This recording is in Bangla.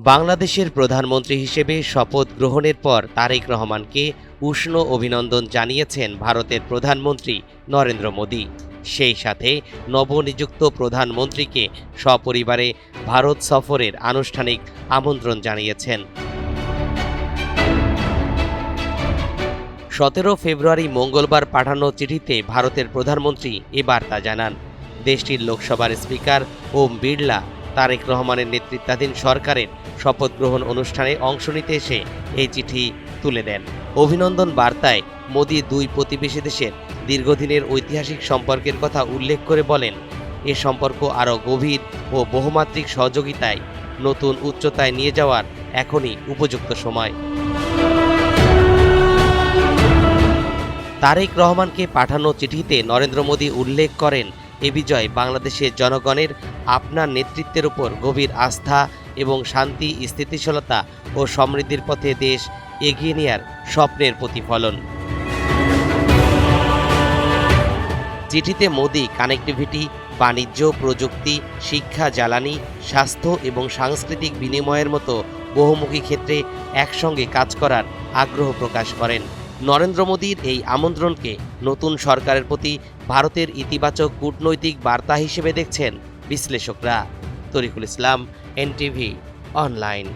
বাংলাদেশের প্রধানমন্ত্রী হিসেবে শপথ গ্রহণের পর তারেক রহমানকে উষ্ণ অভিনন্দন জানিয়েছেন ভারতের প্রধানমন্ত্রী নরেন্দ্র মোদি। সেই সাথে নবনিযুক্ত প্রধানমন্ত্রীকে সপরিবারে ভারত সফরের আনুষ্ঠানিক আমন্ত্রণ জানিয়েছেন। 17 ফেব্রুয়ারি মঙ্গলবার পাঠানো চিঠিতে ভারতের প্রধানমন্ত্রী এ বার্তা জানান। দেশটির লোকসভার স্পিকার ওম বিড়লা তারেক রহমানের নেতৃত্বাধীন সরকারের শপথ গ্রহণ অনুষ্ঠানে অংশ নিতে এসে এই চিঠি তুলে দেন। অভিনন্দন বার্তায় মোদি দুই প্রতিবেশী দেশের দীর্ঘদিনের ঐতিহাসিক সম্পর্কের কথা উল্লেখ করে বলেন, এ সম্পর্ক আরও গভীর ও বহুমাত্রিক সহযোগিতায় নতুন উচ্চতায় নিয়ে যাওয়ার এখনই উপযুক্ত সময়। তারেক রহমানকে পাঠানো চিঠিতে নরেন্দ্র মোদি উল্লেখ করেন, এ বিজয় বাংলাদেশের জনগণের আপনার নেতৃত্বের উপর গভীর আস্থা এবং শান্তি, স্থিতিশীলতা ও সমৃদ্ধির পথে দেশ এগিয়ে নেয়ার স্বপ্নের প্রতিফলন। চিঠিতে মোদি কানেক্টিভিটি, বাণিজ্য, প্রযুক্তি, শিক্ষা, জ্বালানি, স্বাস্থ্য এবং সাংস্কৃতিক বিনিময়ের মতো বহুমুখী ক্ষেত্রে একসঙ্গে কাজ করার আগ্রহ প্রকাশ করেন। নরেন্দ্র মোদির এই আমন্ত্রণকে নতুন সরকারের প্রতি ভারতের ইতিবাচক কূটনৈতিক বার্তা হিসেবে দেখছেন বিশ্লেষকরা। তরিকুল ইসলাম, NTV অনলাইন।